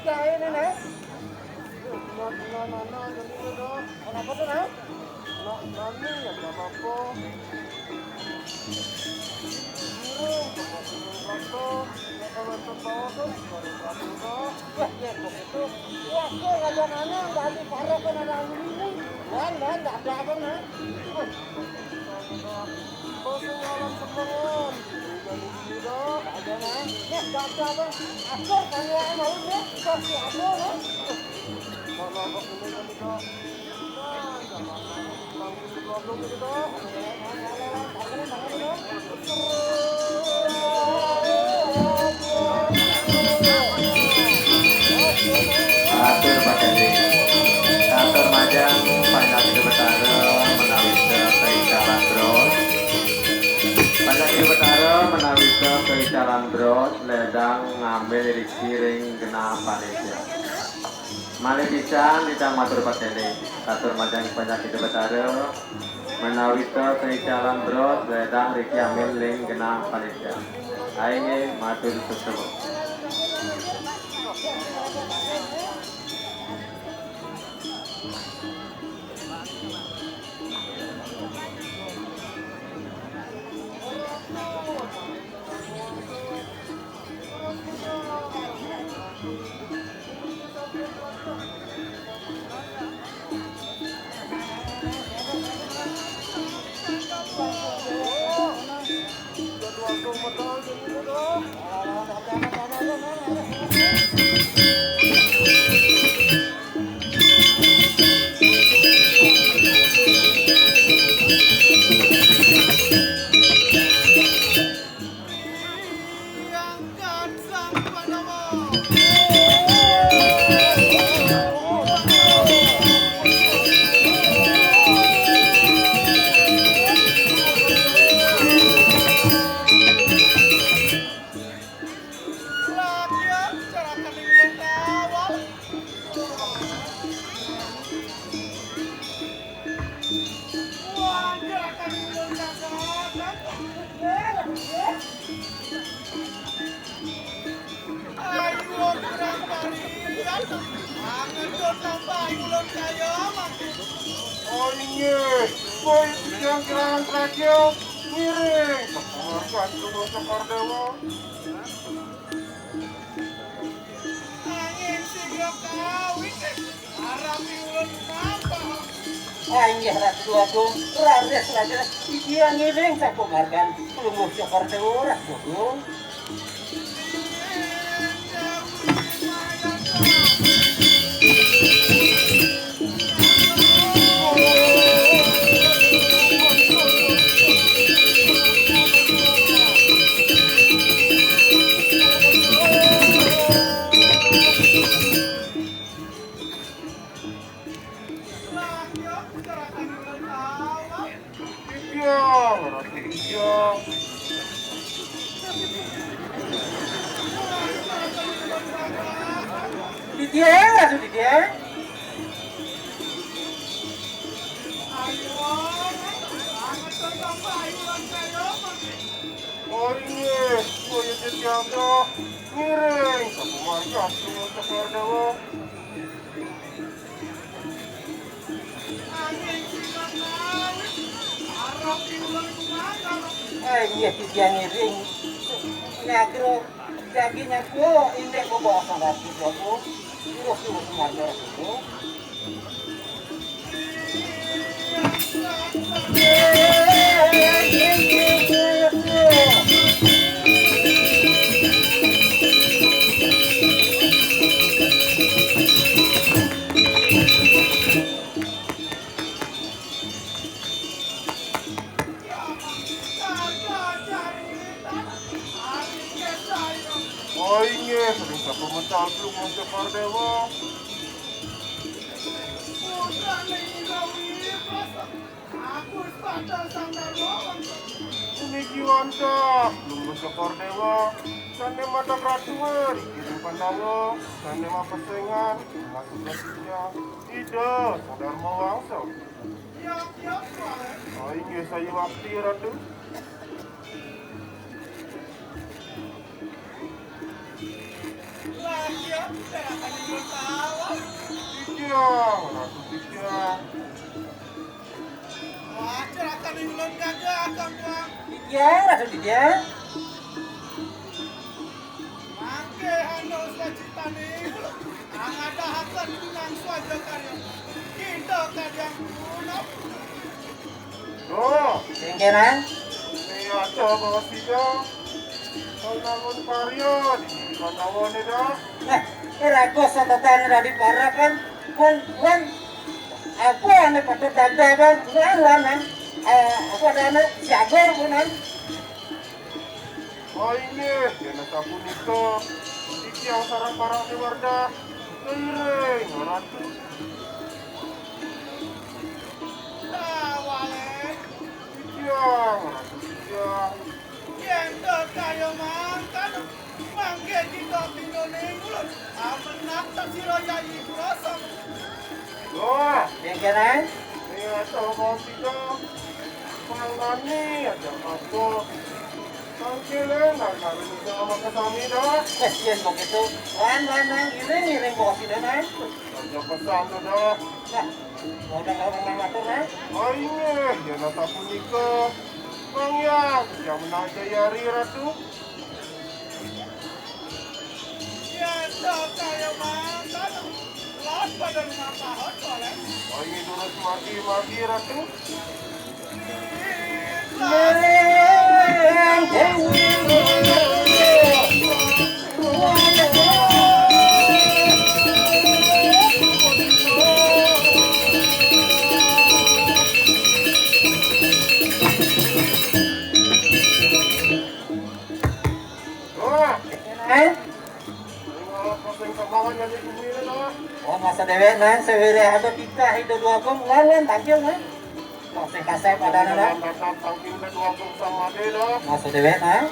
Ya ini nih. Kenapa tuh nih? Nani ya nggak apa-apa. Kalau terbawa tuh baru berapa? Wah ya begitu. Wah kok ada nana nggak di parah kan ada ini. Wah nggak ada apa nih. Bosnya jalan semangat. Udah ada nih. Ya nggak ada apa. Aku tanya mau nih. Kasih aku nih. Kalau aku ini kan itu. Nah, jangan langsung problem gitu. Atur Pakende, Atur Majang, Panjang Hidup Betara, menawi keicaran bros. Panjang Hidup Betara, menawi keicaran bros, ledang ngambil di kiring genah panitia. Malih pisan didang matur Pakende, Atur Majang Panjang Hidup Betara, menawi keicaran bros, ledang riki ambil ling genah panitia. Aing matur susuh. Oh iya, boy yang kehilangan terakhir miring. Keluarkan dulu sekor dewa. Angin sigap kawin, arapi ulun apa? Anjir ratu agung, rares raja. Iya ngiring tak kumarkan, belum sekor dewa agung. Didier, atuh Didier. Oh iya, boyo Didiago miring. Kamu marga semua sekor dewa. Iya Didier miring. Nyagro dagingnya ku indek ku bawa sama Didier ku. Terus semuanya itu. Oh iya, sering tak pemental belum masuk Kardewa. Ini Jiwanta, belum masuk Kardewa. Sane mata ratuan, kirim Pandawa. Sane mah pesengan, masuk nasibnya. Ida, sadar mau wangsa. Oh iya, saya waktu ratu. Dijang, ratu dijang. Dijang, ratu dijang. Tuh, Singkiran. ini ada bawa sidang. Kau namun karya di mana wane dah? Nah, rago satatan dari para kan aku ane pada dada kan lanan aku ada anak jago punan. Oh ini, dia sapu nito. Iki yang sarang parang di warda. Keiring, ratu. Dijang, ratu dijang. Tuh, Singkiran. ini ada bawa sidang. Pangani, ada aku. Tangkilen, nak bisa sama kesami dah. Kasian begitu. Lan ngiring bawa sini kan. Ada pesan tu dah. Nah, udah orang ngatur kan. Oh ini, dia nak sapu niko. Bang yang, jam nak jayari ratu. Oh ini terus maki ratu. Tuh, tengok pasang kabahan yang di sini dah. Oh masa dewek nan sewiri ada kita hidup dua gom lawan tampil kan. Masih kasep ada nana. Datang tangking kedua sama dia dah. Masa dewek nan.